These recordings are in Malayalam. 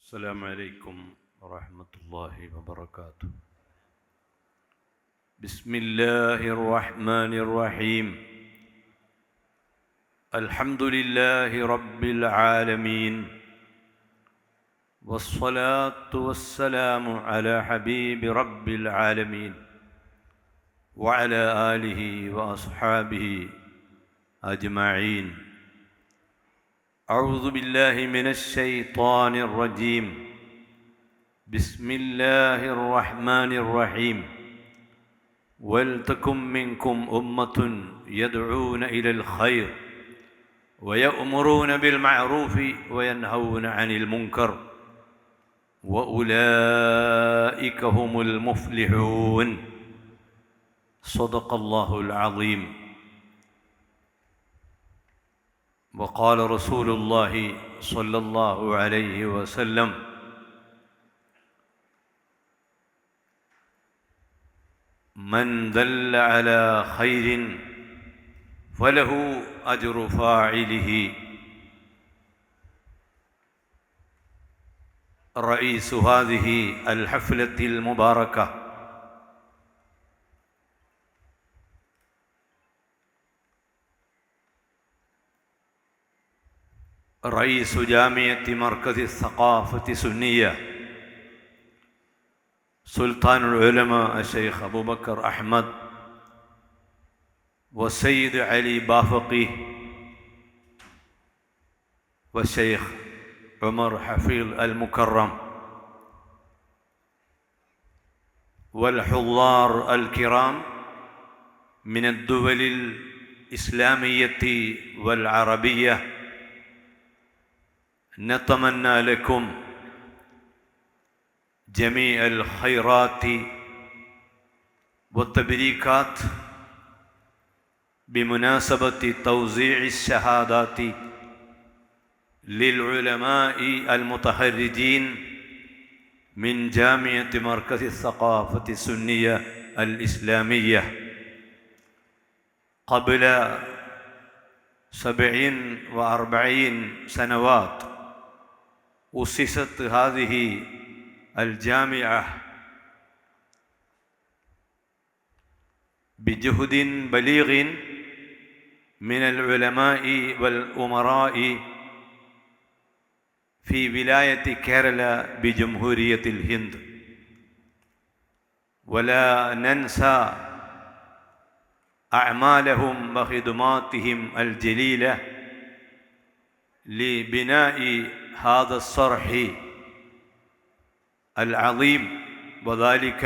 السلام عليكم ورحمة الله وبركاته. بسم الله الرحمن الرحيم. الحمد لله رب العالمين، والصلاة والسلام على حبيب رب العالمين وعلى آله وأصحابه أجمعين. أعوذ بالله من الشيطان الرجيم. بسم الله الرحمن الرحيم. ولتكن منكم أمة يدعون إلى الخير ويأمرون بالمعروف وينهون عن المنكر وأولئك هم المفلحون. صدق الله العظيم. وقال رسول الله صلى الله عليه وسلم: من دل على خير فله أجر فاعله. رئيس هذه الحفلة المباركة رئيس جامعة مركز الثقافة السنية سلطان العلماء الشيخ أبو بكر أحمد والسيد علي بافقي والشيخ عمر حفيظ المكرم والحضار الكرام من الدول الإسلامية والعربية، نتمنى لكم جميع الخيرات والتبريكات بمناسبة توزيع الشهادات للعلماء المتخرجين من جامعة مركز الثقافة السنية الإسلامية. قبل 47 سنوات أسست هذه الجامعة بجهد بليغ من العلماء والأمراء في ولاية كيرلا بجمهورية الهند. ولا ننسى أعمالهم وخدماتهم الجليلة لبناء هذا الصرح العظيم، وذلك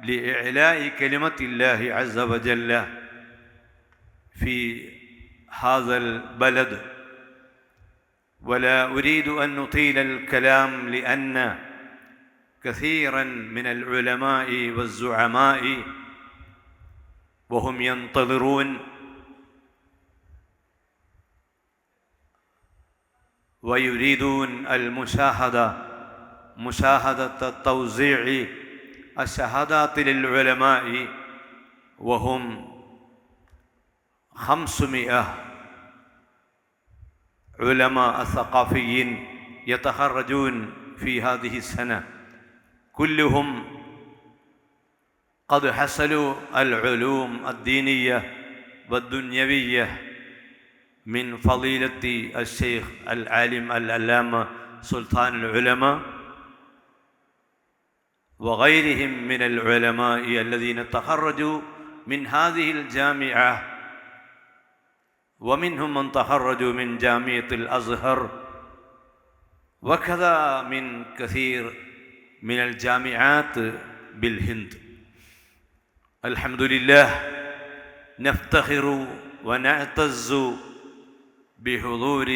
لإعلاء كلمة الله عز وجل في هذا البلد. ولا أريد أن نطيل الكلام لأن كثيرا من العلماء والزعماء وهم ينتظرون ويريدون مشاهدة توزيع الشهادات للعلماء، وهم 500 علماء ثقافيين يتخرجون في هذه السنة، كلهم قد حصلوا العلوم الدينية والدنيوية من فضيلة الشيخ العالم العلامة سلطان العلماء وغيرهم من العلماء الذين تخرجوا من هذه الجامعة، ومنهم من تخرجوا من جامعة الأزهر، وكذا من كثير من الجامعات بالهند. الحمد لله، نفتخر ونعتز بحضور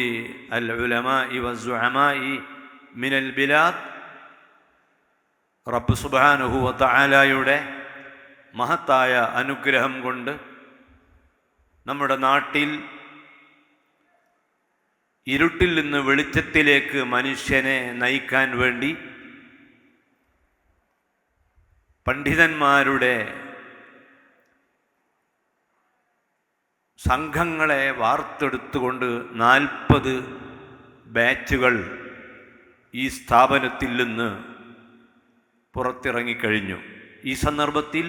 العلماء والزعماء من البلاد. റബ്ബ് സുബ്ഹാനഹു വ തആലയുടെ മഹത്തായ അനുഗ്രഹം കൊണ്ട് നമ്മുടെ നാട്ടിൽ ഇരുട്ടിൽ നിന്ന് വെളിച്ചത്തിലേക്ക് മനുഷ്യനെ നയിക്കാൻ വേണ്ടി പണ്ഡിതന്മാരുടെ സംഘങ്ങളെ വാർത്തെടുത്തുകൊണ്ട് 40 ബാച്ചുകൾ ഈ സ്ഥാപനത്തിൽ നിന്ന് പുറത്തിറങ്ങിക്കഴിഞ്ഞു. ഈ സന്ദർഭത്തിൽ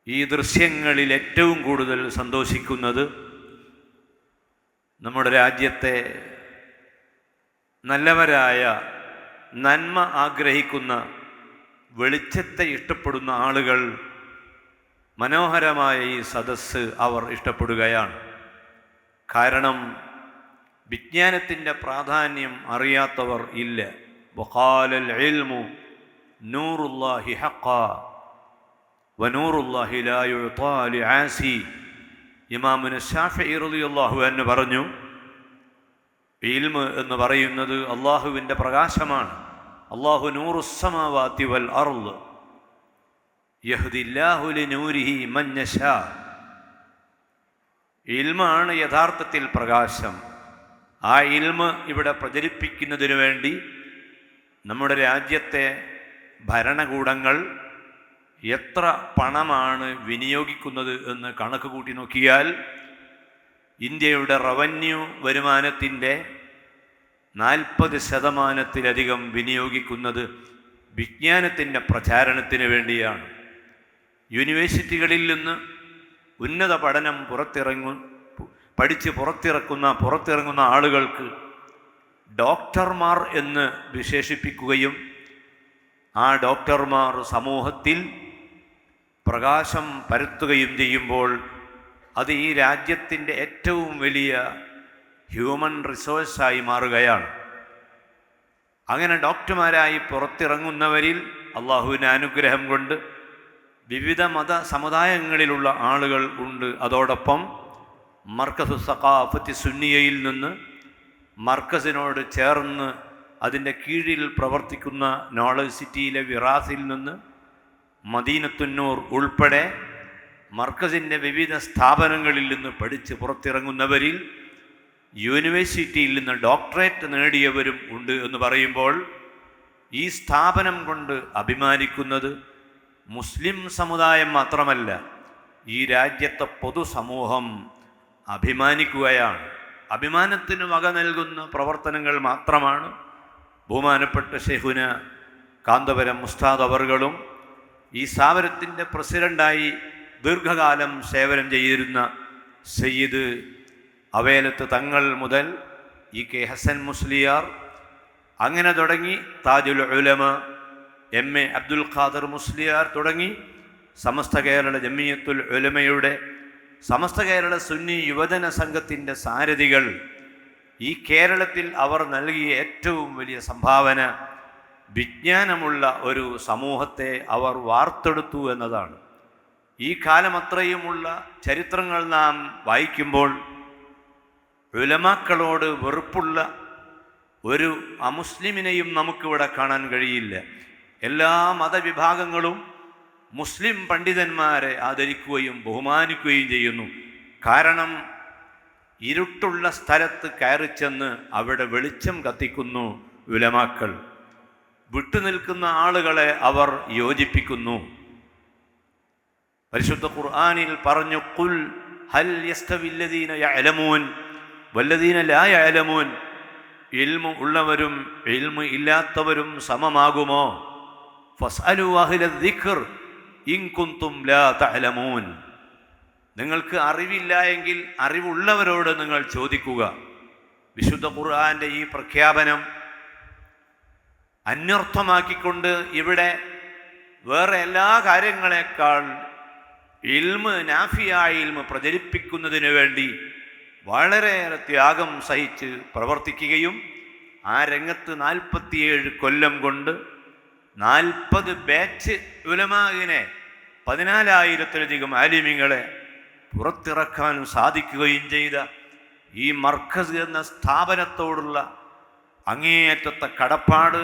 ഈ ദൃശ്യങ്ങളിൽ ഏറ്റവും കൂടുതൽ സന്തോഷിക്കുന്നത് നമ്മുടെ രാജ്യത്തെ നല്ലവരായ, നന്മ ആഗ്രഹിക്കുന്ന, വെളിച്ചത്തെ ഇഷ്ടപ്പെടുന്ന ആളുകൾ മനോഹരമായ ഈ സദസ്സ് അവർ ഇഷ്ടപ്പെടുകയാണ്. കാരണം വിജ്ഞാനത്തിൻ്റെ പ്രാധാന്യം അറിയാത്തവർ ഇല്ല. വഖാലൽ ഇൽമു നൂറുല്ലാഹി ഹഖ്ഖാ വനൂറുല്ലാഹി ലാ യുഅ്താ ലിആസി. ഇമാമുന ശാഫിഈ റളിയല്ലാഹു അൻഹു പറഞ്ഞു, ഇൽമ് എന്ന് പറയുന്നത് അള്ളാഹുവിൻ്റെ പ്രകാശമാണ്. അല്ലാഹു നൂറുസ് സമാവാതി വൽ അർള് യഹ്ദില്ലാഹു ലിനൂരിഹി മൻ യശാ. ഇൽമാണ് യഥാർത്ഥത്തിൽ പ്രകാശം. ആ ഇൽമ് ഇവിടെ പ്രചരിപ്പിക്കുന്നതിനു വേണ്ടി നമ്മുടെ രാജ്യത്തെ ഭരണകൂടങ്ങൾ എത്ര പണമാണ് വിനിയോഗിക്കുന്നത് എന്ന് കണക്ക് കൂട്ടി നോക്കിയാൽ ഇന്ത്യയുടെ റവന്യൂ വരുമാനത്തിൻ്റെ 40% വിനിയോഗിക്കുന്നത് വിജ്ഞാനത്തിൻ്റെ പ്രചാരണത്തിന് വേണ്ടിയാണ്. യൂണിവേഴ്സിറ്റികളിൽ നിന്ന് ഉന്നത പഠനം പഠിച്ച് പുറത്തിറങ്ങുന്ന ആളുകൾക്ക് ഡോക്ടർമാർ എന്ന് വിശേഷിപ്പിക്കുകയും ആ ഡോക്ടർമാർ സമൂഹത്തിൽ പ്രകാശം പരത്തുകയും ചെയ്യുമ്പോൾ അത് ഈ രാജ്യത്തിൻ്റെ ഏറ്റവും വലിയ ഹ്യൂമൻ റിസോഴ്സായി മാറുകയാണ്. അങ്ങനെ ഡോക്ടർമാരായി പുറത്തിറങ്ങുന്നവരിൽ അള്ളാഹുവിൻ്റെ അനുഗ്രഹം കൊണ്ട് വിവിധ മത സമുദായങ്ങളിലുള്ള ആളുകൾ ഉണ്ട്. അതോടൊപ്പം മർക്കസ് സഖാഫത്തി സുന്നിയയിൽ നിന്ന് മർക്കസിനോട് ചേർന്ന് അതിൻ്റെ കീഴിൽ പ്രവർത്തിക്കുന്ന നോളജ് സിറ്റിയിലെ വിറാസിൽ നിന്ന് മദീനത്തുന്നൂർ ഉൾപ്പെടെ മർക്കസിൻ്റെ വിവിധ സ്ഥാപനങ്ങളിൽ നിന്ന് പഠിച്ച് പുറത്തിറങ്ങുന്നവരിൽ യൂണിവേഴ്സിറ്റിയിൽ നിന്ന് ഡോക്ടറേറ്റ് നേടിയവരും ഉണ്ട് എന്ന് പറയുമ്പോൾ ഈ സ്ഥാപനം കൊണ്ട് അഭിമാനിക്കുന്നത് മുസ്ലിം സമുദായം മാത്രമല്ല, ഈ രാജ്യത്തെ പൊതുസമൂഹം അഭിമാനിക്കുകയാണ്. അഭിമാനത്തിന് വക നൽകുന്ന പ്രവർത്തനങ്ങൾ മാത്രമാണ് ബഹുമാനപ്പെട്ട ശൈഖുന കാന്തപുരം ഉസ്താദ് അവർകളും ഈ സ്ഥാപനത്തിൻ്റെ പ്രസിഡൻ്റായി ദീർഘകാലം സേവനം ചെയ്തിരുന്ന സയ്യിദ് അവേലത്ത് തങ്ങൾ മുതൽ കെ ഹസൻ മുസ്ലിയാർ, അങ്ങനെ തുടങ്ങി താജുൽ ഉലമ എ അബ്ദുൽ ഖാദർ മുസ്ലിയാർ തുടങ്ങി സമസ്ത കേരള ജമിയത്തുൽ ഉലമയുടെ സമസ്ത കേരള സുന്നി യുവജന സംഘത്തിൻ്റെ സാരഥികൾ ഈ കേരളത്തിൽ അവർ നൽകിയ ഏറ്റവും വലിയ സംഭാവന വിജ്ഞാനമുള്ള ഒരു സമൂഹത്തെ അവർ വാർത്തെടുത്തു എന്നതാണ്. ഈ കാലമത്രയുമുള്ള ചരിത്രങ്ങൾ നാം വായിക്കുമ്പോൾ ഉലമാക്കളോട് വെറുപ്പുള്ള ഒരു അമുസ്ലിമിനെയും നമുക്കിവിടെ കാണാൻ കഴിയില്ല. എല്ലാ മതവിഭാഗങ്ങളും മുസ്ലിം പണ്ഡിതന്മാരെ ആദരിക്കുകയും ബഹുമാനിക്കുകയും ചെയ്യുന്നു. കാരണം ഇരുട്ടുള്ള സ്ഥലത്ത് കയറിച്ചെന്ന് അവിടെ വെളിച്ചം കത്തിക്കുന്നു ഉലമാക്കൾ. വിട്ടുനിൽക്കുന്ന ആളുകളെ അവർ യോജിപ്പിക്കുന്നു. പരിശുദ്ധ ഖുർആനിൽ പറഞ്ഞു, ഖുൽ ഹൽ യസ്തവില്ലദീന യഅലമൂൻ വല്ലദീന ലാ യഅലമൂൻ. ഇൽമു ഉള്ളവരും ഇൽമു ഇല്ലാത്തവരും സമമാകുമോ? ഫസ്അലു അഹ്ല ദിക്ർ ഇൻ കുന്തും ലാ തഅലമൂൻ. നിങ്ങൾക്ക് അറിവില്ല എങ്കിൽ അറിവുള്ളവരോട് നിങ്ങൾ ചോദിക്കുക. വിശുദ്ധ ഖുർആന്റെ ഈ പ്രഖ്യാപനം അന്വർത്ഥമാക്കിക്കൊണ്ട് ഇവിടെ വേറെ എല്ലാ കാര്യങ്ങളെക്കാൾ ഇൽമ്, നാഫിയായ ഇൽമ് പ്രചരിപ്പിക്കുന്നതിന് വേണ്ടി വളരെയേറെ ത്യാഗം സഹിച്ച് പ്രവർത്തിക്കുകയും ആ രംഗത്ത് 47 കൊല്ലം കൊണ്ട് 40 ബാച്ച് ഉലമാഇനെ 14,000-ലധികം ആലിമീങ്ങളെ പുറത്തിറക്കാനും സാധിക്കുകയും ചെയ്ത ഈ മർക്കസ് എന്ന സ്ഥാപനത്തോടുള്ള അങ്ങേയറ്റത്തെ കടപ്പാട്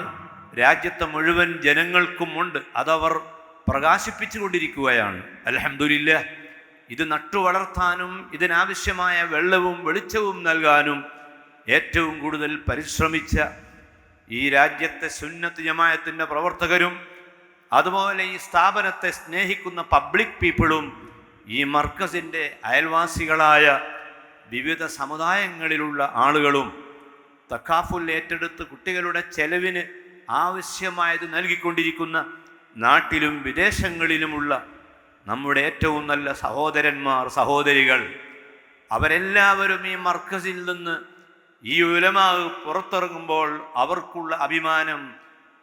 രാജ്യത്തെ മുഴുവൻ ജനങ്ങൾക്കുമുണ്ട്. അതവർ പ്രകാശിപ്പിച്ചു കൊണ്ടിരിക്കുകയാണ്. അൽഹംദുലില്ലാഹ്. ഇത് നട്ടുവളർത്താനും ഇതിനാവശ്യമായ വെള്ളവും വെളിച്ചവും നൽകാനും ഏറ്റവും കൂടുതൽ പരിശ്രമിച്ച ഈ രാജ്യത്തെ സുന്നത്ത് ജമാഅത്തിൻ്റെ പ്രവർത്തകരും അതുപോലെ ഈ സ്ഥാപനത്തെ സ്നേഹിക്കുന്ന പബ്ലിക് പീപ്പിളും ഈ മർക്കസിൻ്റെ അയൽവാസികളായ വിവിധ സമുദായങ്ങളിലുള്ള ആളുകളും തക്കാഫുൽ ഏറ്റെടുത്ത് കുട്ടികളുടെ ചെലവിന് ആവശ്യമായത് നൽകിക്കൊണ്ടിരിക്കുന്ന നാട്ടിലും വിദേശങ്ങളിലുമുള്ള നമ്മുടെ ഏറ്റവും നല്ല സഹോദരന്മാർ, സഹോദരികൾ, അവരെല്ലാവരും ഈ മർക്കസിൽ നിന്ന് ഈ ഉലമാ പുറത്തിറങ്ങുമ്പോൾ അവർക്കുള്ള അഭിമാനം,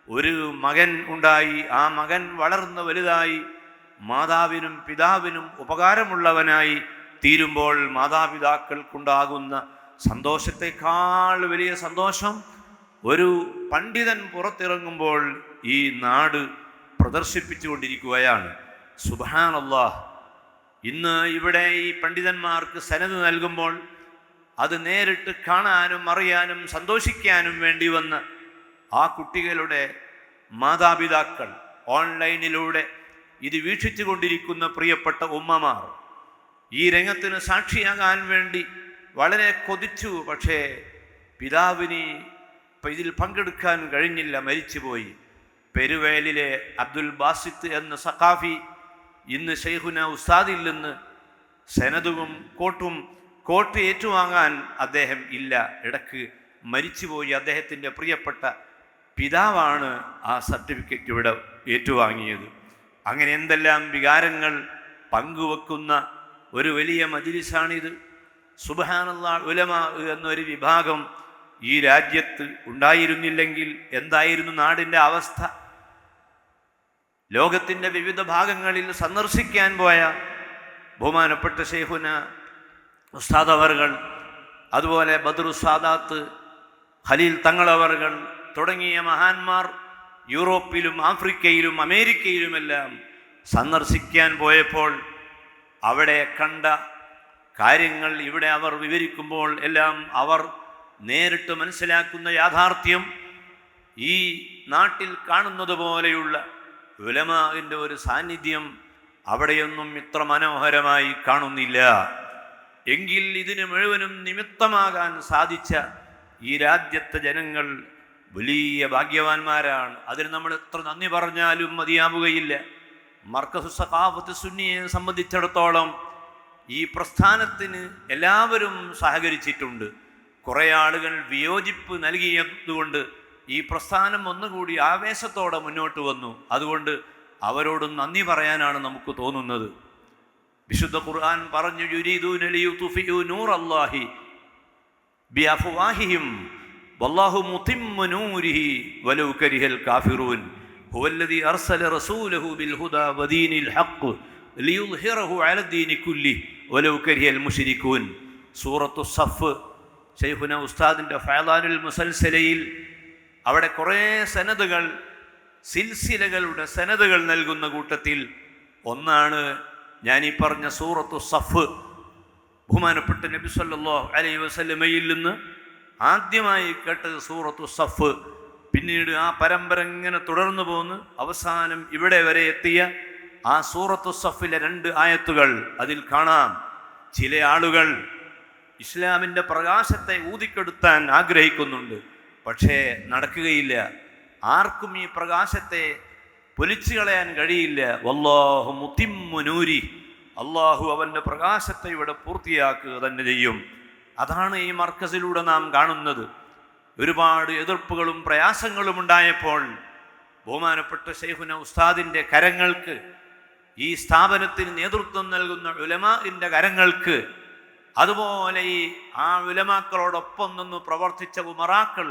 ഒരു മകൻ ഉണ്ടായി, ആ മകൻ വളർന്ന് വലുതായി മാതാവിനും പിതാവിനും ഉപകാരമുള്ളവനായി തീരുമ്പോൾ മാതാപിതാക്കൾക്കുണ്ടാകുന്ന സന്തോഷത്തെക്കാൾ വലിയ സന്തോഷം ഒരു പണ്ഡിതൻ പുറത്തിറങ്ങുമ്പോൾ ഈ നാട് പ്രദർശിപ്പിച്ചുകൊണ്ടിരിക്കുകയാണ്. സുബ്ഹാനല്ലാഹ്. ഇന്ന് ഇവിടെ ഈ പണ്ഡിതന്മാർക്ക് സനദ് നൽകുമ്പോൾ അത് നേരിട്ട് കാണാനും അറിയാനും സന്തോഷിക്കാനും വേണ്ടി വന്ന് ആ കുട്ടികളുടെ മാതാപിതാക്കൾ, ഓൺലൈനിലൂടെ ഇത് വീക്ഷിച്ചു കൊണ്ടിരിക്കുന്ന പ്രിയപ്പെട്ട ഉമ്മമാർ ഈ രംഗത്തിന് സാക്ഷിയാകാൻ വേണ്ടി വളരെ കൊതിച്ചു. പക്ഷേ പിതാവിന് ഇതിൽ പങ്കെടുക്കാൻ കഴിഞ്ഞില്ല, മരിച്ചുപോയി. പെരുവേലിലെ അബ്ദുൽ ബാസിത്ത് എന്ന സഖാഫി ഇന്ന് ശൈഖുന ഉസ്താദിൽ നിന്ന് സനദും കോട്ട് ഏറ്റുവാങ്ങാൻ അദ്ദേഹം ഇല്ല, ഇടക്ക് മരിച്ചുപോയി. അദ്ദേഹത്തിൻ്റെ പ്രിയപ്പെട്ട പിതാവാണ് ആ സർട്ടിഫിക്കറ്റ് ഇവിടെ ഏറ്റുവാങ്ങിയത്. അങ്ങനെ എന്തെല്ലാം വികാരങ്ങൾ പങ്കുവെക്കുന്ന ഒരു വലിയ മജ്‌ലിസാണിത്. സുബ്ഹാനല്ലാഹ്. ഉലമാ എന്നൊരു വിഭാഗം ഈ രാജ്യത്ത് ഉണ്ടായിരുന്നില്ലെങ്കിൽ എന്തായിരുന്നു നാടിൻ്റെ അവസ്ഥ? ലോകത്തിൻ്റെ വിവിധ ഭാഗങ്ങളിൽ സന്ദർശിക്കാൻ പോയ ബഹുമാനപ്പെട്ട ശൈഖുന ഉസ്താദ് അവർകൾ, അതുപോലെ ബദ്രു സാദാത്ത്, ഖലീൽ തങ്ങളവറുകൾ തുടങ്ങിയ മഹാന്മാർ യൂറോപ്പിലും ആഫ്രിക്കയിലും അമേരിക്കയിലുമെല്ലാം സന്ദർശിക്കാൻ പോയപ്പോൾ അവിടെ കണ്ട കാര്യങ്ങൾ ഇവിടെ അവർ വിവരിക്കുമ്പോൾ എല്ലാം അവർ നേരിട്ട് മനസ്സിലാക്കുന്ന യാഥാർത്ഥ്യം ഈ നാട്ടിൽ കാണുന്നത് പോലെയുള്ള ഉലമാഇൻ്റെ ഒരു സാന്നിധ്യം അവിടെയൊന്നും ഇത്ര മനോഹരമായി കാണുന്നില്ല. എങ്കിൽ ഇതിന് മുഴുവനും നിമിത്തമാകാൻ സാധിച്ച ഈ രാജ്യത്തെ ജനങ്ങൾ വലിയ ഭാഗ്യവാന്മാരാണ്. അതിന് നമ്മൾ എത്ര നന്ദി പറഞ്ഞാലും മതിയാവുകയില്ല. മർക്കസു സഖാഫത്ത് സുന്നിയെ സംബന്ധിച്ചിടത്തോളം ഈ പ്രസ്ഥാനത്തിന് എല്ലാവരും സഹകരിച്ചിട്ടുണ്ട്. കുറേ ആളുകൾ വിയോജിപ്പ് നൽകിയതുകൊണ്ട് ഈ പ്രസ്ഥാനം ഒന്നുകൂടി ആവേശത്തോടെ മുന്നോട്ട് വന്നു. അതുകൊണ്ട് അവരോടും നന്ദി പറയാനാണ് നമുക്ക് തോന്നുന്നത്. വിശുദ്ധ ഖുർആൻ പറഞ്ഞു, യുരീദൂന ലിയുത്ഫിഉ നൂറല്ലാഹി ബിഅഫ്വാഹിഹിം വല്ലാഹു മുതിമ്മു നൂരിഹി വലൗ കരിഹൽ കാഫിറൂൻ ഹുവല്ലദീ അർസല റസൂലഹു ബിൽ ഹുദാ വദീനിൽ ഹഖ് ലിയുദ്ഹിറഹു അലദ്ദീനി കുല്ലിഹി വലൗ കരിഹൽ മുശ്രികൂൻ. സൂറത്തു സഫ് ശൈഖുന ഉസ്താദിൻ്റെ ഫയലാനുൽ മുസൽസലയിൽ അവിടെ കുറേ സനദുകൾ, സിൽസിലകളുടെ സനദുകൾ നൽകുന്ന കൂട്ടത്തിൽ ഒന്നാണ് ഞാൻ ഈ പറഞ്ഞ സൂറത്തു സഫ്. ബഹുമാനപ്പെട്ട നബി സല്ലല്ലാഹു അലൈഹി വസല്ലമയിൽ നിന്ന് ആദ്യമായി കേട്ടത് സൂറത്തു സഫ്. പിന്നീട് ആ പരമ്പര ഇങ്ങനെ തുടർന്നു പോന്ന് അവസാനം ഇവിടെ വരെ എത്തിയ ആ സൂറത്തു സഫിലെ 2 ആയത്തുകൾ. അതിൽ കാണാം, ചില ആളുകൾ ഇസ്ലാമിൻ്റെ പ്രകാശത്തെ ഊതിക്കെടുത്താൻ ആഗ്രഹിക്കുന്നുണ്ട്, പക്ഷേ നടക്കുകയില്ല. ആർക്കും ഈ പ്രകാശത്തെ പൊലിച്ചു കളയാൻ കഴിയില്ല. വല്ലാഹു മുതിമ്മു നൂരി, അള്ളാഹു അവൻ്റെ പ്രകാശത്തെ ഇവിടെ പൂർത്തിയാക്കുക തന്നെ ചെയ്യും. അതാണ് ഈ മർക്കസിലൂടെ നാം കാണുന്നത്. ഒരുപാട് എതിർപ്പുകളും പ്രയാസങ്ങളും ഉണ്ടായപ്പോൾ ബഹുമാനപ്പെട്ട ശൈഖുന ഉസ്താദിൻ്റെ കരങ്ങൾക്ക്, ഈ സ്ഥാപനത്തിന് നേതൃത്വം നൽകുന്ന ഉലമാഇൻ്റെ കരങ്ങൾക്ക്, അതുപോലെ ആ ഉലമാക്കളോടൊപ്പം നിന്ന് പ്രവർത്തിച്ച ഉമറാക്കൾ,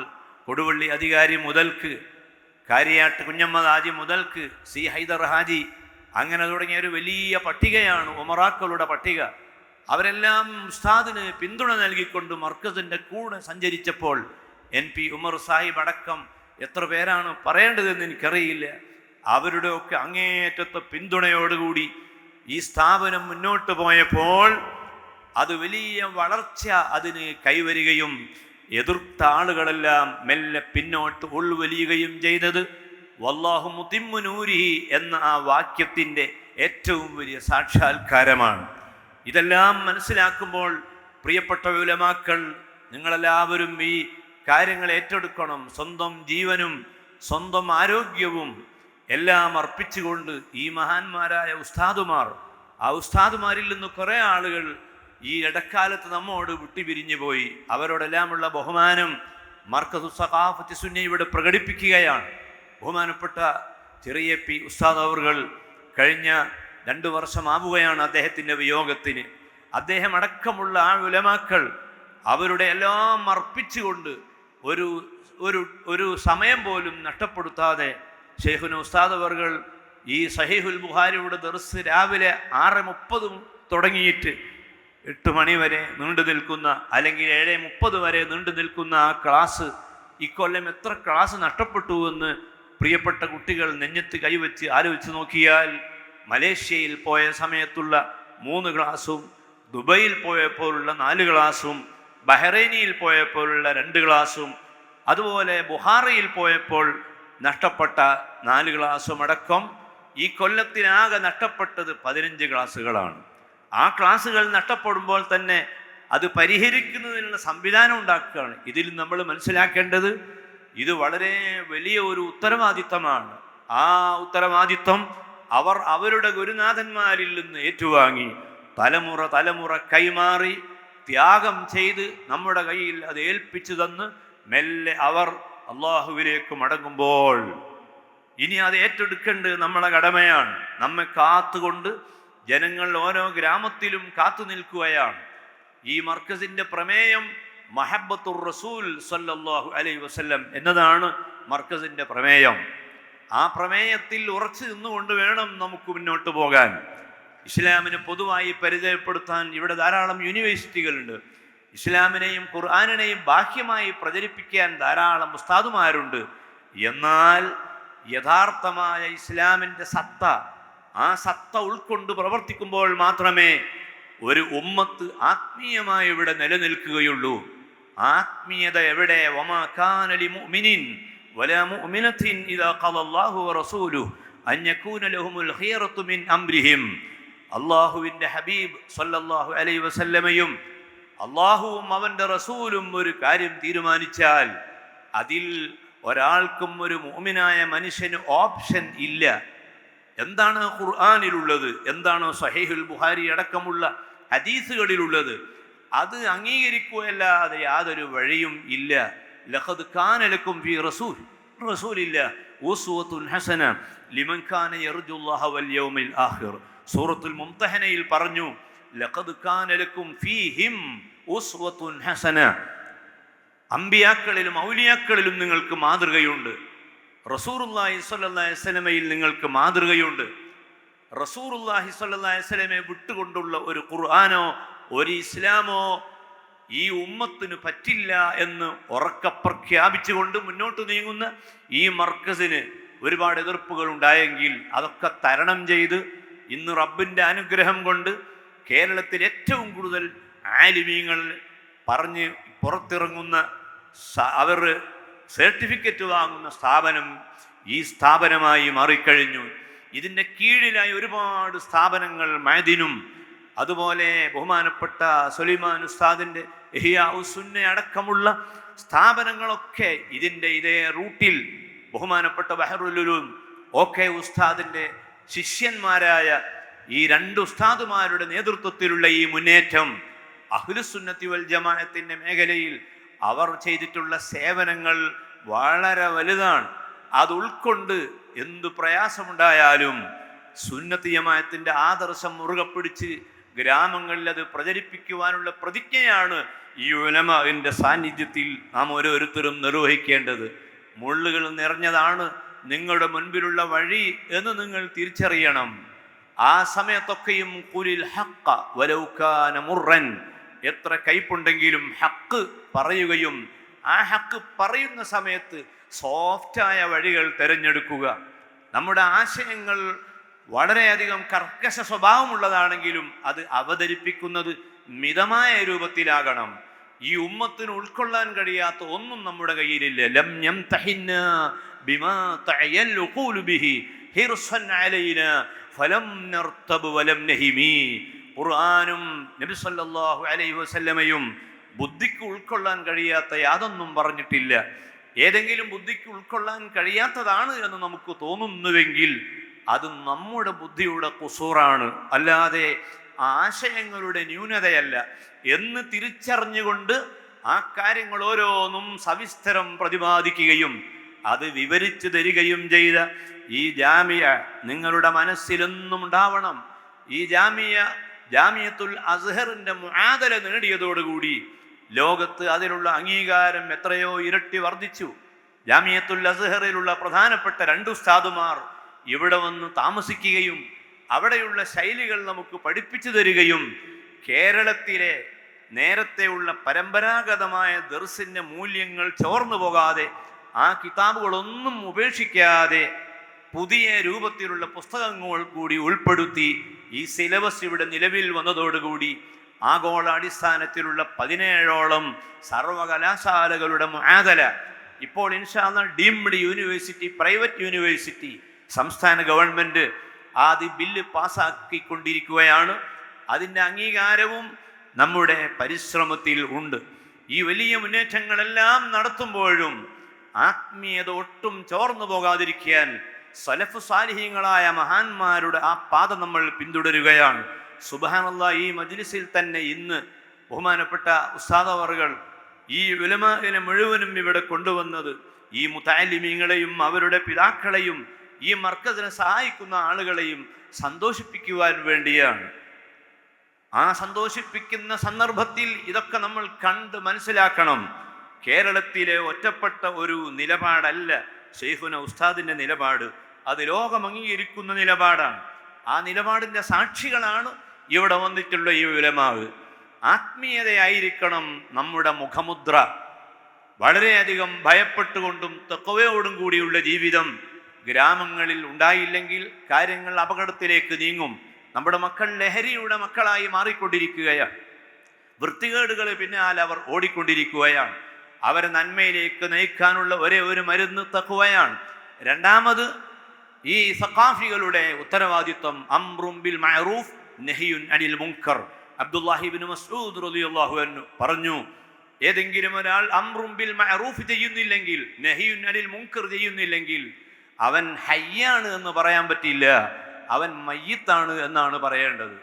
കൊടുവള്ളി അധികാരി മുതൽക്ക് കാര്യാട്ട് കുഞ്ഞമ്മദ് ഹാജി മുതൽക്ക് സി ഹൈദർ ഹാജി, അങ്ങനെ തുടങ്ങിയ ഒരു വലിയ പട്ടികയാണ് ഉമറാക്കളുടെ പട്ടിക. അവരെല്ലാം ഉസ്താദിന് പിന്തുണ നൽകിക്കൊണ്ട് മർക്കസിൻ്റെ കൂടെ സഞ്ചരിച്ചപ്പോൾ NP ഉമർ സാഹിബ് അടക്കം എത്ര പേരാണ് പറയേണ്ടതെന്ന് എനിക്കറിയില്ല. അവരുടെയൊക്കെ അങ്ങേയറ്റത്തെ പിന്തുണയോടുകൂടി ഈ സ്ഥാപനം മുന്നോട്ട് പോയപ്പോൾ അത് വലിയ വളർച്ച അതിന് കൈവരികയും എതിർത്ത ആളുകളെല്ലാം മെല്ലെ പിന്നോട്ട് ഉൾവലിയുകയും ചെയ്തത് വല്ലാഹു മുതിമ്മു നൂരിഹി എന്ന ആ വാക്യത്തിൻ്റെ ഏറ്റവും വലിയ സാക്ഷാത്കാരമാണ്. ഇതെല്ലാം മനസ്സിലാക്കുമ്പോൾ പ്രിയപ്പെട്ട ഉലമാക്കൾ, നിങ്ങളെല്ലാവരും ഈ കാര്യങ്ങൾ ഏറ്റെടുക്കണം. സ്വന്തം ജീവനും സ്വന്തം ആരോഗ്യവും എല്ലാം അർപ്പിച്ചുകൊണ്ട് ഈ മഹാന്മാരായ ഉസ്താദുമാർ, ആ ഉസ്താദുമാരിൽ നിന്ന് കുറേ ആളുകൾ ഈ ഇടക്കാലത്ത് നമ്മോട് വിട്ടുപിരിഞ്ഞു പോയി. അവരോടെല്ലാമുള്ള ബഹുമാനം മർക്കസു സഖാഫത്തി സുന്ന ഇവിടെ പ്രകടിപ്പിക്കുകയാണ്. ബഹുമാനപ്പെട്ട ചെറിയ പി ഉസ്താദ് അവർകൾ കഴിഞ്ഞ 2 വർഷമാവുകയാണ് അദ്ദേഹത്തിൻ്റെ വിയോഗത്തിന്. അദ്ദേഹം അടക്കമുള്ള ആ ഉലമാക്കൾ അവരുടെ എല്ലാം അർപ്പിച്ചുകൊണ്ട് ഒരു ഒരു ഒരു സമയം പോലും നഷ്ടപ്പെടുത്താതെ ശൈഖുന ഉസ്താദ് അവർകൾ ഈ സഹീഹുൽ ബുഖാരിയുടെ ദർസ് രാവിലെ 6:30 തുടങ്ങിയിട്ട് 8 മണി വരെ നീണ്ടു നിൽക്കുന്ന, അല്ലെങ്കിൽ 7:30 വരെ നീണ്ടു നിൽക്കുന്ന ആ ക്ലാസ് ഇക്കൊല്ലം എത്ര ക്ലാസ് നഷ്ടപ്പെട്ടു എന്ന് പ്രിയപ്പെട്ട കുട്ടികൾ നെഞ്ഞത്ത് കൈവച്ച് ആലോചിച്ച് നോക്കിയാൽ, മലേഷ്യയിൽ പോയ സമയത്തുള്ള 3 ക്ലാസ്സും, ദുബൈയിൽ പോയപ്പോഴുള്ള 4 ക്ലാസ്സും, ബഹ്റൈനിൽ പോയപ്പോഴുള്ള 2 ക്ലാസ്സും, അതുപോലെ ബുഹാറയിൽ പോയപ്പോൾ നഷ്ടപ്പെട്ട 4 ക്ലാസ്സും അടക്കം ഈ കൊല്ലത്തിനാകെ നഷ്ടപ്പെട്ടത് 15 ക്ലാസ്സുകളാണ്. ആ ക്ലാസ്സുകൾ നഷ്ടപ്പെടുമ്പോൾ തന്നെ അത് പരിഹരിക്കുന്നതിനുള്ള സംവിധാനം ഉണ്ടാക്കുകയാണ്. ഇതിൽ നമ്മൾ മനസ്സിലാക്കേണ്ടത് ഇത് വളരെ വലിയ ഒരു ഉത്തരവാദിത്തമാണ്. ആ ഉത്തരവാദിത്തം അവർ അവരുടെ ഗുരുനാഥന്മാരിൽ നിന്ന് ഏറ്റുവാങ്ങി തലമുറ കൈമാറി ത്യാഗം ചെയ്ത് നമ്മുടെ കയ്യിൽ അത് ഏൽപ്പിച്ചു തന്ന് മെല്ലെ അവർ അള്ളാഹുവിലേക്ക് മടങ്ങുമ്പോൾ ഇനി അത് ഏറ്റെടുക്കേണ്ടത് നമ്മളെ കടമയാണ്. നമ്മെ കാത്തുകൊണ്ട് ജനങ്ങൾ ഓരോ ഗ്രാമത്തിലും കാത്തു നിൽക്കുകയാണ്. ഈ മർക്കസിന്റെ പ്രമേയം മഹബ്ബത്തുർ റസൂൽ സല്ലല്ലാഹു അലൈഹി വസല്ലം എന്നതാണ് മർക്കസിന്റെ പ്രമേയം. ആ പ്രമേയത്തിൽ ഉറച്ചു നിന്നുകൊണ്ട് വേണം നമുക്ക് മുന്നോട്ട് പോകാൻ. ഇസ്ലാമിനെ പൊതുവായി പരിചയപ്പെടുത്താൻ ഇവിടെ ധാരാളം യൂണിവേഴ്സിറ്റികളുണ്ട്. ഇസ്ലാമിനെയും ഖുർആനിനെയും ബാഹ്യമായി പ്രചരിപ്പിക്കാൻ ധാരാളം ഉസ്താദുമാരുണ്ട്. എന്നാൽ യഥാർത്ഥമായ ഇസ്ലാമിൻ്റെ സത്ത, ആ സത്ത ഉൾക്കൊണ്ട് പ്രവർത്തിക്കുമ്പോൾ മാത്രമേ ഒരു ഉമ്മത്ത് ആത്മീയമായി ഇവിടെ നിലനിൽക്കുകയുള്ളൂ. ആത്മീയത എവിടെ? വമാ കാന ലിമുഅ്മിനിൻ വലാ മുഅ്മിനത്തിൻ ഇദാ ഖളല്ലാഹു വറസൂലുഹു അൻ യകൂന ലഹുമുൽ ഖിയറത്തു മിൻ അംരിഹിം. അല്ലാഹുവിൻ്റെ ഹബീബ് സല്ലല്ലാഹു അലൈഹി വസല്ലമയും അള്ളാഹുവും അവൻ്റെ റസൂലും ഒരു കാര്യം തീരുമാനിച്ചാൽ അതിൽ ഒരാൾക്കും, ഒരു മുഅ്മിനായ മനുഷ്യന് ഓപ്ഷൻ ഇല്ല. എന്താണ് ഖുർആനിലുള്ളത്, എന്താണോ സഹീഹുൽ ബുഖാരി അടക്കമുള്ള ഹദീസുകളിലുള്ളത്, അത് അംഗീകരിക്കുകയല്ലാതെ യാതൊരു വഴിയും ഇല്ല. ലഖദ് കാന ലക്കും ഫീ റസൂലില്ലാഹി ഉസ്വത്തുൻ ഹസന ലിമൻ കാന യർജുല്ലാഹ വൽ യൗമിൽ ആഖിർ. സൂറത്തുൽ മുംതഹനയിൽ പറഞ്ഞു, ലഖദ് കാന ലക്കും ഫീഹിം ഉസ്വത്തുൻ ഹസന. അമ്പിയാക്കളിലും ഔലിയാക്കളിലും നിങ്ങൾക്ക് മാതൃകയുണ്ട്. റസൂലുള്ളാഹി സ്വല്ലല്ലാഹി അലൈഹി വസല്ലമയിൽ നിങ്ങൾക്ക് മാതൃകയുണ്ട്. റസൂലുള്ളാഹി സ്വല്ലല്ലാഹി അലൈഹി വസല്ലമയെ വിട്ടുകൊണ്ടുള്ള ഒരു ഖുർആനോ ഒരു ഇസ്ലാമോ ഈ ഉമ്മത്തിന് പറ്റില്ല എന്ന് ഉറക്കെ പ്രഖ്യാപിച്ചുകൊണ്ട് മുന്നോട്ട് നീങ്ങുന്ന ഈ മർക്കസിന് ഒരുപാട് എതിർപ്പുകൾ ഉണ്ടായെങ്കിൽ അതൊക്കെ തരണം ചെയ്ത് ഇന്ന് റബ്ബിൻ്റെ അനുഗ്രഹം കൊണ്ട് കേരളത്തിൽ ഏറ്റവും കൂടുതൽ ആലിമീങ്ങൾ പറഞ്ഞ് പുറത്തിറങ്ങുന്ന, അവർ സർട്ടിഫിക്കറ്റ് വാങ്ങുന്ന സ്ഥാപനം ഈ സ്ഥാപനമായി മാറിക്കഴിഞ്ഞു. ഇതിൻ്റെ കീഴിലായി ഒരുപാട് സ്ഥാപനങ്ങൾ, മഅദിനും അതുപോലെ ബഹുമാനപ്പെട്ട സുലൈമാൻ ഉസ്താദിൻ്റെ ഇഹ്യാ ഉസ്സുന്ന അടക്കമുള്ള സ്ഥാപനങ്ങളൊക്കെ ഇതേ റൂട്ടിൽ ബഹുമാനപ്പെട്ട ബഹറുൽ ഉലൂം ഓക്കെ ഉസ്താദിൻ്റെ ശിഷ്യന്മാരായ ഈ 2 ഉസ്താദുമാരുടെ നേതൃത്വത്തിലുള്ള ഈ മുന്നേറ്റം അഹ്ലുസുന്നത്തി വൽ ജമാഅത്തിൻ്റെ മേഖലയിൽ അവർ ചെയ്തിട്ടുള്ള സേവനങ്ങൾ വളരെ വലുതാണ്. അത് ഉൾക്കൊണ്ട് എന്തു പ്രയാസമുണ്ടായാലും സുന്നത്തി ജമാഅത്തിൻ്റെ ആദർശം മുറുകെ പിടിച്ച് ഗ്രാമങ്ങളിൽ അത് പ്രചരിപ്പിക്കുവാനുള്ള പ്രതിജ്ഞയാണ് ഈ ഉലമാഇന്റെ സാന്നിധ്യത്തിൽ നാം ഓരോരുത്തരും നിർവഹിക്കേണ്ടത്. മുള്ളുകൾ നിറഞ്ഞതാണ് നിങ്ങളുടെ മുൻപിലുള്ള വഴി എന്ന് നിങ്ങൾ തിരിച്ചറിയണം. ആ സമയത്തൊക്കെയും ഖുലിൽ ഹഖ്ഖ വലൗ കാന മുർറൻ, എത്ര കയ്പുണ്ടെങ്കിലും ഹക്ക് പറയുകയും ആ ഹക്ക് പറയുന്ന സമയത്ത് സോഫ്റ്റായ വഴികൾ തിരഞ്ഞെടുക്കുക. നമ്മുടെ ആശയങ്ങൾ വളരെയധികം കർക്കശ സ്വഭാവമുള്ളതാണെങ്കിലും അത് അവതരിപ്പിക്കുന്നത് മിതമായ രൂപത്തിലാകണം. ഈ ഉമ്മത്തിന് ഉൾക്കൊള്ളാൻ കഴിയാത്ത ഒന്നും നമ്മുടെ കയ്യിലില്ല. ലം യംതഹിന്നാ ബിമാ തഅയൽ ഖൂലു ബിഹി ഹിർസൻ അലൈനാ ഫലം നർതബ് വലം നഹിമി. ഖുർആനും നബി സല്ലല്ലാഹു അലൈഹി വസല്ലമയും ബുദ്ധിക്ക് ഉൾക്കൊള്ളാൻ കഴിയാത്ത യാതൊന്നും പറഞ്ഞിട്ടില്ല. ഏതെങ്കിലും ബുദ്ധിക്ക് ഉൾക്കൊള്ളാൻ കഴിയാത്തതാണ് എന്ന് നമുക്ക് തോന്നുന്നുവെങ്കിൽ അത് നമ്മുടെ ബുദ്ധിയുടെ ഖുസൂറാണ്, അല്ലാതെ ആശയങ്ങളുടെ ന്യൂനതയല്ല എന്ന് തിരിച്ചറിഞ്ഞുകൊണ്ട് ആ കാര്യങ്ങൾ ഓരോന്നും സവിസ്തരം പ്രതിപാദിക്കുകയും അത് വിവരിച്ചു തരികയും ചെയ്ത ഈ ജാമിയ നിങ്ങളുടെ മനസ്സിലെന്നും ഉണ്ടാവണം. ഈ ജാമിയത്തുൽ അസ്ഹറിന്റെ മുആദല നേടിയതോടുകൂടി ലോകത്ത് അതിലുള്ള അംഗീകാരം എത്രയോ ഇരട്ടി വർദ്ധിച്ചു. ജാമിയത്തുൽ അസ്ഹറിലുള്ള പ്രധാനപ്പെട്ട 2 ഉസ്താദുമാർ ഇവിടെ വന്ന് താമസിക്കുകയും അവിടെയുള്ള ശൈലികൾ നമുക്ക് പഠിപ്പിച്ചു തരികയും കേരളത്തിലെ നേരത്തെയുള്ള പരമ്പരാഗതമായ ദർസിന്റെ മൂല്യങ്ങൾ ചോർന്നു പോകാതെ ആ കിതാബുകളൊന്നും ഉപേക്ഷിക്കാതെ പുതിയ രൂപത്തിലുള്ള പുസ്തകങ്ങൾ കൂടി ഉൾപ്പെടുത്തി ഈ സിലബസ് ഇവിടെ നിലവിൽ വന്നതോടുകൂടി ആഗോള അടിസ്ഥാനത്തിലുള്ള 17ഓളം സർവകലാശാലകളുടെ മുആദല ഇപ്പോൾ ഇൻഷാ അല്ലാഹ് ഡീംഡ് യൂണിവേഴ്സിറ്റി, പ്രൈവറ്റ് യൂണിവേഴ്സിറ്റി സംസ്ഥാന ഗവൺമെന്റ് ആദ്യ ബില്ല് പാസ്സാക്കിക്കൊണ്ടിരിക്കുകയാണ്. അതിൻ്റെ അംഗീകാരവും നമ്മുടെ പരിശ്രമത്തിൽ ഉണ്ട്. ഈ വലിയ മുന്നേറ്റങ്ങളെല്ലാം നടത്തുമ്പോഴും ആത്മീയത ഒട്ടും ചോർന്നു പോകാതിരിക്കാൻ സലഫ് സാലിഹീങ്ങളായ മഹാന്മാരുടെ ആ പാത നമ്മൾ പിന്തുടരുകയാണ്. സുബ്ഹാനല്ലാഹ്, ഈ മജ്ലിസിൽ തന്നെ ഇന്ന് ബഹുമാനപ്പെട്ട ഉസ്താദ് അവറുകൾ ഈ ഉലമാഇനെ മുഴുവനും ഇവിടെ കൊണ്ടുവന്നത് ഈ മുതഅല്ലിമീങ്ങളെയും അവരുടെ പിതാക്കളെയും ഈ മർക്കസിനെ സഹായിക്കുന്ന ആളുകളെയും സന്തോഷിപ്പിക്കുവാൻ വേണ്ടിയാണ്. ആ സന്തോഷിപ്പിക്കുന്ന സന്ദർഭത്തിൽ ഇതൊക്കെ നമ്മൾ കണ്ട് മനസ്സിലാക്കണം. കേരളത്തിലെ ഒറ്റപ്പെട്ട ഒരു നിലപാടല്ല ശൈഖുന ഉസ്താദിന്റെ നിലപാട്. അത് ലോകം അംഗീകരിക്കുന്ന നിലപാടാണ്. ആ നിലപാടിന്റെ സാക്ഷികളാണ് ഇവിടെ വന്നിട്ടുള്ള ഈ ഉലമാവ്. ആത്മീയതയായിരിക്കണം നമ്മുടെ മുഖമുദ്ര. വളരെയധികം ഭയപ്പെട്ടുകൊണ്ടും തഖ്വയോടും കൂടിയുള്ള ജീവിതം ഗ്രാമങ്ങളിൽ ഉണ്ടായില്ലെങ്കിൽ കാര്യങ്ങൾ അപകടത്തിലേക്ക് നീങ്ങും. നമ്മുടെ മക്കൾ ലഹരിയുടെ മക്കളായി മാറിക്കൊണ്ടിരിക്കുകയാണ്. വൃത്തികേടുകൾ പിന്നാലെ അവർ ഓടിക്കൊണ്ടിരിക്കുകയാണ്. അവരെ നന്മയിലേക്ക് നയിക്കാനുള്ള ഒരേ ഒരു മരുന്ന് തഖ്വയാണ്. രണ്ടാമത് ഈ സഖാഫികളുടെ ഉത്തരവാദിത്വം അംറും ബിൽ മഅറൂഫ് നഹിയുൻ അനിൽ മുൻകർ. അബ്ദുല്ലാഹി ഇബ്നു മസ്ഊദ് റളിയല്ലാഹു അൻഹു പറഞ്ഞു, ഏതെങ്കിലും ഒരാൾ അംറും ബിൽ മഅറൂഫ് ചെയ്യുന്നില്ലെങ്കിൽ, നഹിയുൻ അനിൽ മുൻകർ ചെയ്യുന്നില്ലെങ്കിൽ അവൻ ഹയ്യാണ് എന്ന് പറയാൻ പറ്റില്ല, അവൻ മയ്യിത്താണ് എന്നാണ് പറയേണ്ടത്.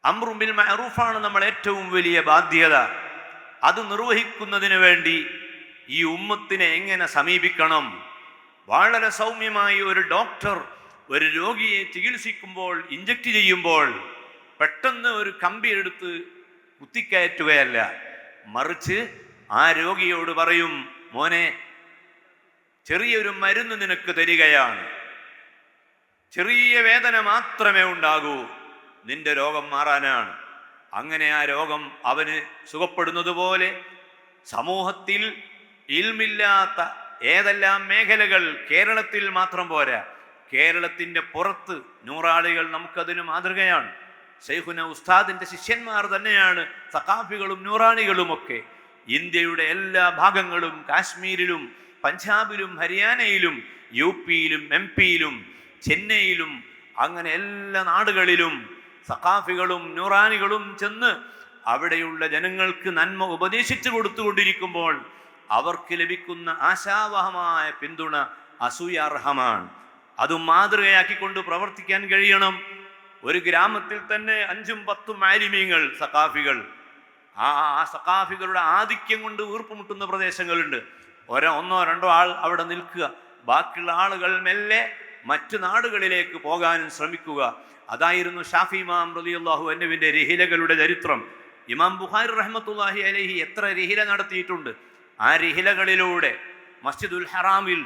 അംറും ബിൽ മഅറൂഫാണ് നമ്മൾ ഏറ്റവും വലിയ ബാധ്യത. അത് നിർവഹിക്കുന്നതിന് വേണ്ടി ഈ ഉമ്മത്തിനെ എങ്ങനെ സമീപിക്കണം? വളരെ സൗമ്യമായി ഒരു ഡോക്ടർ ഒരു രോഗിയെ ചികിത്സിക്കുമ്പോൾ, ഇഞ്ചക്ട് ചെയ്യുമ്പോൾ പെട്ടെന്ന് ഒരു കമ്പി എടുത്ത് കുത്തിക്കയറ്റുകയല്ല, മറിച്ച് ആ രോഗിയോട് പറയും, മോനെ, ചെറിയൊരു മരുന്ന് നിനക്ക് തരികയാണ്, ചെറിയ വേദന മാത്രമേ ഉണ്ടാകൂ, നിന്റെ രോഗം മാറാനാണ്. അങ്ങനെ ആ രോഗം അവന് സുഖപ്പെടുന്നത് പോലെ സമൂഹത്തിൽ ഇൽമില്ലാത്ത ഏതെല്ലാം മേഖലകൾ കേരളത്തിൽ മാത്രം പോരാ, കേരളത്തിൻ്റെ പുറത്ത് നൂറാളികൾ നമുക്കതിന് മാതൃകയാണ്. ശൈഖുന ഉസ്താദിന്റെ ശിഷ്യന്മാർ തന്നെയാണ് സഖാഫികളും നൂറാണികളുമൊക്കെ. ഇന്ത്യയുടെ എല്ലാ ഭാഗങ്ങളും, കാശ്മീരിലും പഞ്ചാബിലും ഹരിയാനയിലും യുപിയിലും എംപിയിലും ചെന്നൈയിലും അങ്ങനെ എല്ലാ നാടുകളിലും സഖാഫികളും നൂറാനികളും ചെന്ന് അവിടെയുള്ള ജനങ്ങൾക്ക് നന്മ ഉപദേശിച്ചു കൊടുത്തുകൊണ്ടിരിക്കുമ്പോൾ അവർക്ക് ലഭിക്കുന്ന ആശാവഹമായ പിന്തുണ അസൂയാർഹമാണ്. അതും മാതൃകയാക്കിക്കൊണ്ട് പ്രവർത്തിക്കാൻ കഴിയണം. ഒരു ഗ്രാമത്തിൽ തന്നെ 5-10 ആലിമീങ്ങൾ, സഖാഫികൾ, ആ സഖാഫികളുടെ ആധിക്യം കൊണ്ട് വീർപ്പുമുട്ടുന്ന പ്രദേശങ്ങളുണ്ട്. ഒന്നോ രണ്ടോ ആൾ അവിടെ നിൽക്കുക, ബാക്കിയുള്ള ആളുകൾ മെല്ലെ മറ്റു നാടുകളിലേക്ക് പോകാനും ശ്രമിക്കുക. അതായിരുന്നു ഷാഫി ഇമാം റളിയല്ലാഹു അൻഹുവിന്റെ റിഹിലകളുടെ ചരിത്രം. ഇമാം ബുഖാരി റഹ്മത്തുള്ളാഹി അലൈഹി എത്ര റിഹില നടത്തിയിട്ടുണ്ട്. ആ റിഹിലകളിലൂടെ മസ്ജിദുൽ ഹറാമിൽ,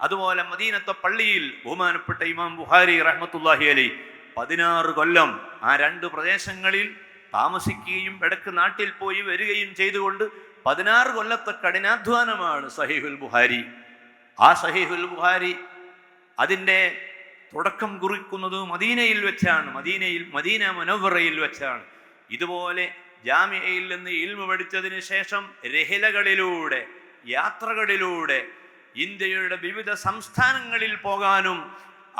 അതുപോലെ മദീനത്തെ പള്ളിയിൽ ബഹുമാനപ്പെട്ട ഇമാം ബുഖാരി റഹ്മത്തുള്ളാഹി അലൈഹി 16 കൊല്ലം ആ 2 പ്രദേശങ്ങളിൽ താമസിക്കുകയും ഇടക്ക് നാട്ടിൽ പോയി വരികയും ചെയ്തുകൊണ്ട് 16 കൊല്ലത്തെ കഠിനാധ്വാനമാണ് സഹീഹുൽ ബുഖാരി. ആ സഹീഹുൽ ബുഖാരി അതിൻ്റെ തുടക്കം കുറിക്കുന്നത് മദീനയിൽ വെച്ചാണ്, മദീന മുനവ്വറയിൽ വെച്ചാണ്. ഇതുപോലെ ജാമിഅയിൽ നിന്ന് ഇൽമു പഠിച്ചതിന് ശേഷം രഹിലകളിലൂടെ, യാത്രകളിലൂടെ ഇന്ത്യയുടെ വിവിധ സംസ്ഥാനങ്ങളിൽ പോകാനും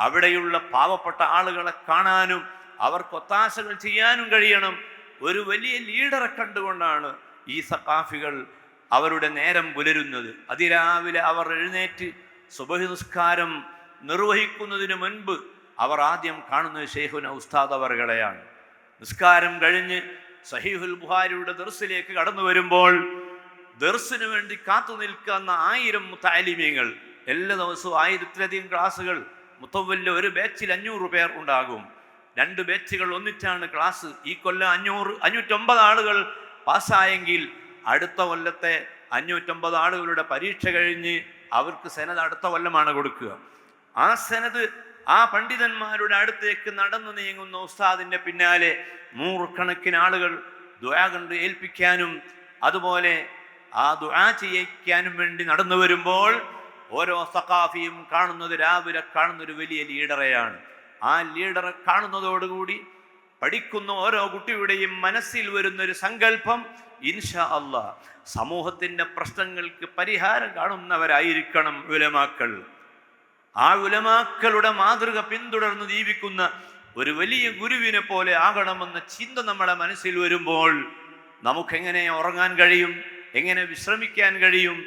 അവിടെയുള്ള പാവപ്പെട്ട ആളുകളെ കാണാനും അവർക്ക് ഒത്താശകൾ ചെയ്യാനും കഴിയണം. ഒരു വലിയ ലീഡറെ കണ്ടുകൊണ്ടാണ് ഈ സഖാഫികൾ അവരുടെ നേരം പുലരുന്നത്. അതിരാവിലെ അവർ എഴുന്നേറ്റ് സുബഹി നിസ്കാരം നിർവഹിക്കുന്നതിന് മുൻപ് അവർ ആദ്യം കാണുന്നത് ശൈഖുന ഉസ്താദ് അവറുകളെയാണ്. നിസ്കാരം കഴിഞ്ഞ് സഹീഹുൽ ബുഖാരിയുടെ ദർസിലേക്ക് കടന്നു വരുമ്പോൾ ദർസിന് വേണ്ടി കാത്തു നിൽക്കുന്ന 1000 മുതഅല്ലിമീങ്ങൾ, എല്ലാ ദിവസവും 1000-ലധികം ക്ലാസ്സുകൾ. മുത്തവ്വലിൽ ഒരു ബാച്ചിൽ 500 പേർ ഉണ്ടാകും. 2 ബാച്ചുകൾ ഒന്നിച്ചാണ് ക്ലാസ്. ഈ കൊല്ലം 550 ആളുകൾ പാസ്സായെങ്കിൽ അടുത്ത കൊല്ലത്തെ 550 ആളുകളുടെ പരീക്ഷ കഴിഞ്ഞ് അവർക്ക് സെനത് അടുത്ത കൊല്ലമാണ് കൊടുക്കുക. ആ സെനത് ആ പണ്ഡിതന്മാരുടെ അടുത്തേക്ക് നടന്നു നീങ്ങുന്ന ഉസ്താദിന്റെ പിന്നാലെ 100 കണക്കിന് ആളുകൾ ദുആ കൊണ്ട് ഏൽപ്പിക്കാനും അതുപോലെ ആ ദുആ ചെയ്യിക്കാനും വേണ്ടി നടന്നു വരുമ്പോൾ ഓരോ സഖാഫിയും കാണുന്നത്, രാവിലെ കാണുന്നൊരു വലിയ ലീഡറെയാണ്. ആ ലീഡറെ കാണുന്നതോടുകൂടി പഠിക്കുന്ന ഓരോ കുട്ടിയുടെയും മനസ്സിൽ വരുന്നൊരു സങ്കല്പം, ഇൻഷാ അല്ലാഹ് സമൂഹത്തിന്റെ പ്രശ്നങ്ങൾക്ക് പരിഹാരം കാണുന്നവരായിരിക്കണം ഉലമാക്കൾ. ആ ഉലമാക്കളുടെ മാതൃക പിന്തുടർന്ന് ജീവിക്കുന്ന ഒരു വലിയ ഗുരുവിനെ പോലെ ആകണമെന്ന ചിന്ത നമ്മളെ മനസ്സിൽ വരുമ്പോൾ നമുക്കെങ്ങനെ ഉറങ്ങാൻ കഴിയും? എങ്ങനെ വിശ്രമിക്കാൻ കഴിയും?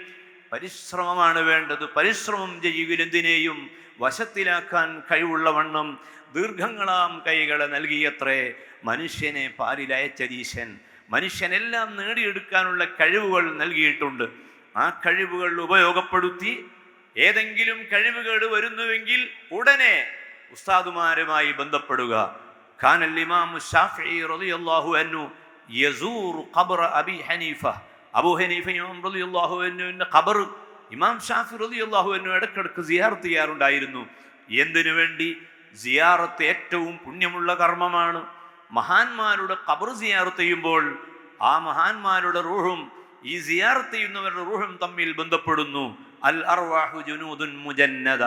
പരിശ്രമമാണ് വേണ്ടത്. പരിശ്രമം ചെയ്യുവിലെന്തിനേയും വശത്തിലാക്കാൻ കഴിവുള്ളവണ്ണം ദീർഘങ്ങളാം കൈകളെ നൽകിയത്രേ മനുഷ്യനെ പാലിലയച്ചതീശൻ. മനുഷ്യനെല്ലാം നേടിയെടുക്കാനുള്ള കഴിവുകൾ നൽകിയിട്ടുണ്ട്. ആ കഴിവുകൾ ഉപയോഗപ്പെടുത്തി ഏതെങ്കിലും കഴിവുകേട് വരുന്നുവെങ്കിൽ ഉടനെ ഉസ്താദുമാരുമായി ബന്ധപ്പെടുക. ഖാനൽ ഇമാമു ശാഫിഈ റളിയല്ലാഹു അൻഹു യസൂറു ഖബ്റ അബി ഹനീഫ. അബൂ ഹനീഫ ഇമാം റളിയല്ലാഹു അൻഹുവിന്റെ ഖബർ ഇമാം ഷാഫി റളിയല്ലാഹു അൻഹു ഇടയ്ക്കിടയ്ക്ക് സിയാറത്ത് ചെയ്യാറുണ്ടായിരുന്നു. എന്തിനു വേണ്ടി? സിയാറത്ത് ഏറ്റവും പുണ്യമുള്ള കർമ്മമാണ്. മഹാന്മാരുടെ ഖബർ സിയാറത്ത് ചെയ്യുമ്പോൾ ആ മഹാന്മാരുടെ റൂഹും ഈ സിയാറത്ത് ചെയ്യുന്നവരുടെ റൂഹും തമ്മിൽ ബന്ധപ്പെടുന്നു. അൽ അർവാഹു ജുനൂദുൻ മുജന്നദ.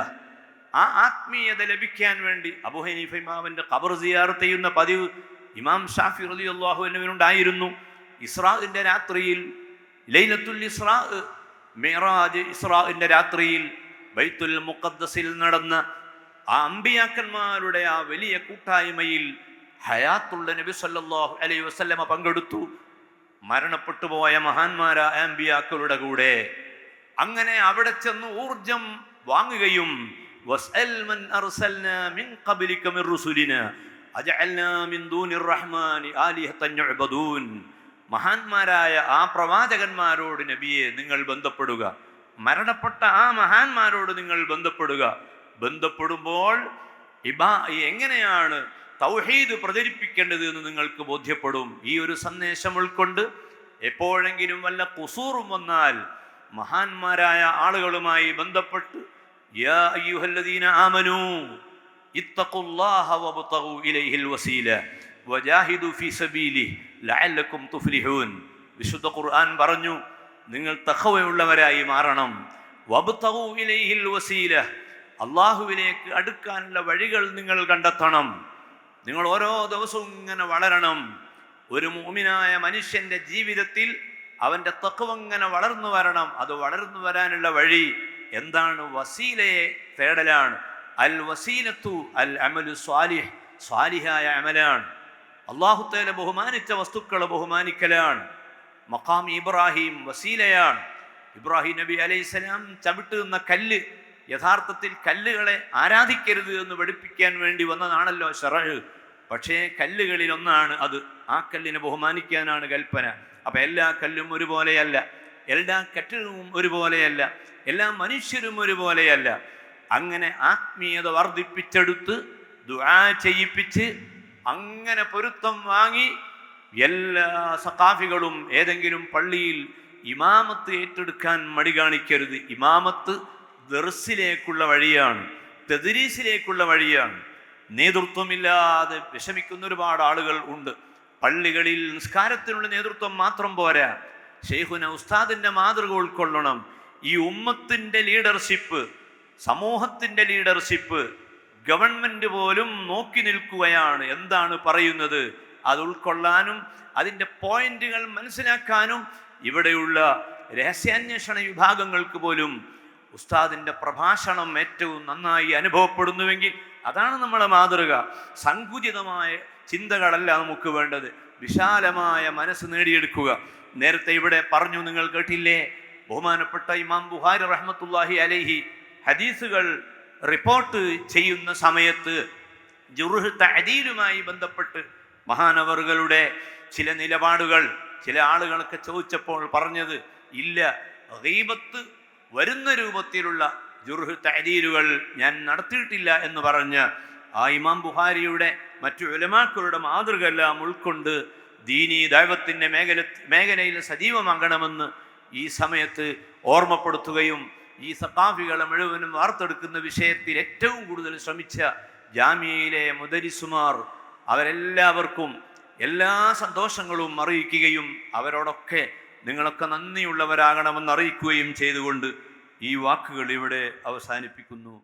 ആ ആത്മീയത ലഭിക്കാൻ വേണ്ടി അബൂ ഹനീഫ ഇമാമിന്റെ ഖബർ സിയാറത്ത് ചെയ്യുന്ന പതിവ് ഇമാം ഷാഫി റളിയല്ലാഹു അൻഹുവിനുണ്ടായിരുന്നു. ഇസ്രാഇന്റെ രാത്രിയിൽ, ലൈലത്തുൽ ഇസ്രാ, മിഅ്റാജ് ഇസ്രാഇന്റെ രാത്രിയിൽ ബൈത്തുൽ മുഖദ്ദസിൽ നടന്ന ആ അമ്പിയാക്കന്മാരുടെ ആ വലിയ കൂട്ടായ്മയിൽ ഹയാത്തുള്ള നബി സല്ലല്ലാഹു അലൈഹി വസല്ലമ പങ്കെടുത്തു. മരണപ്പെട്ടു പോയ മഹാന്മാരായ അമ്പിയാക്കളുടെ കൂടെ. അങ്ങനെ അവിടെ ചെന്ന് ഊർജം വാങ്ങുകയും വസ്അൽ മൻ അർസൽനാ മിൻ ഖബ്ലിക മിർ റുസുലിനാ അജഅൽനാ മിൻ ദൂനിർ റഹ്മാനി ആലിഹതൻ യുഅബദൂൻ. മഹാന്മാരായ ആ പ്രവാചകന്മാരോട് നബിയെ നിങ്ങൾ ബന്ധപ്പെടുക. മരണപ്പെട്ട ആ മഹാന്മാരോട് നിങ്ങൾ ബന്ധപ്പെടുക. ബന്ധപ്പെടുമ്പോൾ എങ്ങനെയാണ് തൗഹീദ് പ്രചരിപ്പിക്കേണ്ടത് എന്ന് നിങ്ങൾക്ക് ബോധ്യപ്പെടും. ഈ ഒരു സന്ദേശം ഉൾക്കൊണ്ട് എപ്പോഴെങ്കിലും വല്ല ഖുസൂറും വന്നാൽ മഹാന്മാരായ ആളുകളുമായി ബന്ധപ്പെട്ട് യാ അയ്യുഹല്ലദീന ആമനൂ ഇത്തഖുല്ലാഹ വബ്തഗൂ ഇലൈഹിൽ വസീല വജാഹിദു ഫീ സബീലിഹി ലഅല്ലക്കും തുഫ്ലിഹൂൻ. വിശുദ്ധ ഖുർആൻ പറഞ്ഞു, നിങ്ങൾ തഖ്വയുള്ളവരായി മാറണം. വബ്തഗൂ ഇലൈഹിൽ വസീല, അല്ലാഹുവിലേക്ക് അടുക്കാനുള്ള വഴികൾ നിങ്ങൾ കണ്ടെത്തണം. നിങ്ങൾ ഓരോ ദിവസവും ഇങ്ങനെ വളരണം. ഒരു മുഅ്മിനായ മനുഷ്യന്റെ ജീവിതത്തിൽ അവന്റെ തഖ്വ ഇങ്ങനെ വളർന്നു വരണം. അത് വളർന്നു വരാനുള്ള വഴി എന്താണ്? വസീലയെ തേടലാണ്. അൽ വസീലത്തു അൽ അമലു സ്വാലിഹ്, സ്വാലിഹായ അമലാണ്. അല്ലാഹു തആല ബഹുമാനിച്ച വസ്തുക്കളെ ബഹുമാനിക്കലാണ്. മഖാം ഇബ്രാഹിം വസീലയാണ്. ഇബ്രാഹിം നബി അലൈഹിസ്സലാം ചവിട്ട് നിന്ന കല്ല് യഥാർത്ഥത്തിൽ കല്ലുകളെ ആരാധിക്കരുത് എന്ന് പഠിപ്പിക്കാൻ വേണ്ടി വന്നതാണല്ലോ ശറഅ്. പക്ഷേ കല്ലുകളിൽ ഒന്നാണ് അത്. ആ കല്ലിനെ ബഹുമാനിക്കാനാണ് കൽപ്പന. അപ്പൊ എല്ലാ കല്ലും ഒരുപോലെയല്ല, എല്ലാ കെട്ടിടവും ഒരുപോലെയല്ല, എല്ലാ മനുഷ്യരും ഒരുപോലെയല്ല. അങ്ങനെ ആത്മീയത വർദ്ധിപ്പിച്ചെടുത്ത് ദുആ ചെയ്യിപ്പിച്ച് അങ്ങനെ പൊരുത്തം വാങ്ങി എല്ലാ സഖാഫികളും ഏതെങ്കിലും പള്ളിയിൽ ഇമാമത്ത് ഏറ്റെടുക്കാൻ മടി കാണിക്കരുത്. ഇമാമത്ത് ദർസിലേക്കുള്ള വഴിയാണ്, തദ്രീസിലേക്കുള്ള വഴിയാണ്. നേതൃത്വമില്ലാതെ വിഷമിക്കുന്ന ഒരുപാട് ആളുകൾ ഉണ്ട്. പള്ളികളിൽ നിസ്കാരത്തിനുള്ള നേതൃത്വം മാത്രം പോരാ, ശൈഖുന ഉസ്താദിന്റെ മാതൃക ഉൾക്കൊള്ളണം. ഈ ഉമ്മത്തിന്റെ ലീഡർഷിപ്പ്, സമൂഹത്തിന്റെ ലീഡർഷിപ്പ് ഗവൺമെന്റ് പോലും നോക്കി നിൽക്കുകയാണ്. എന്താണ് പറയുന്നത് അത് ഉൾക്കൊള്ളാനും അതിൻ്റെ പോയിന്റുകൾ മനസ്സിലാക്കാനും ഇവിടെയുള്ള രഹസ്യാന്വേഷണ വിഭാഗങ്ങൾക്ക് പോലും ഉസ്താദിന്റെ പ്രഭാഷണം ഏറ്റവും നന്നായി അനുഭവപ്പെടുന്നുവെങ്കിൽ അതാണ് നമ്മളെ മാതൃക. സങ്കുചിതമായ ചിന്തകളല്ല നമുക്ക് വേണ്ടത്, വിശാലമായ മനസ്സ് നേടിയെടുക്കുക. നേരത്തെ ഇവിടെ പറഞ്ഞു, നിങ്ങൾ കേട്ടില്ലേ, ബഹുമാനപ്പെട്ട ഇമാം ബുഖാരി റഹ്മത്തുള്ളാഹി അലൈഹി ഹദീസുകൾ റിപ്പോർട്ട് ചെയ്യുന്ന സമയത്ത് ജുർഹ് തഅദീലുമായി ബന്ധപ്പെട്ട് മഹാനവറുകളുടെ ചില നിലപാടുകൾ ചില ആളുകളൊക്കെ ചോദിച്ചപ്പോൾ പറഞ്ഞത്, ഇല്ല, ഗീബത്ത് വരുന്ന രൂപത്തിലുള്ള ജുർഹ് തഅദീലുകൾ ഞാൻ നടത്തിയിട്ടില്ല എന്ന് പറഞ്ഞ് ആ ഇമാം ബുഖാരിയുടെ മറ്റു ഉലമാക്കളുടെ മാതൃകയെല്ലാം ഉൾക്കൊണ്ട് ദീനീ ദഅവത്തിൻ്റെ മേഖലയിൽ സജീവമാകണമെന്ന് ഈ സമയത്ത് ഓർമ്മപ്പെടുത്തുകയും ഈ സഖാഫികളെ മുഴുവനും വാർത്തെടുക്കുന്ന വിഷയത്തിൽ ഏറ്റവും കൂടുതൽ ശ്രമിച്ച ജാമിയയിലെ മുദരിസുമാർ അവരെല്ലാവർക്കും എല്ലാ സന്തോഷങ്ങളും അറിയിക്കുകയും അവരോടൊക്കെ നിങ്ങളൊക്കെ നന്ദിയുള്ളവരാകണമെന്ന് അറിയിക്കുകയും ചെയ്തുകൊണ്ട് ഈ വാക്കുകൾ ഇവിടെ അവസാനിപ്പിക്കുന്നു.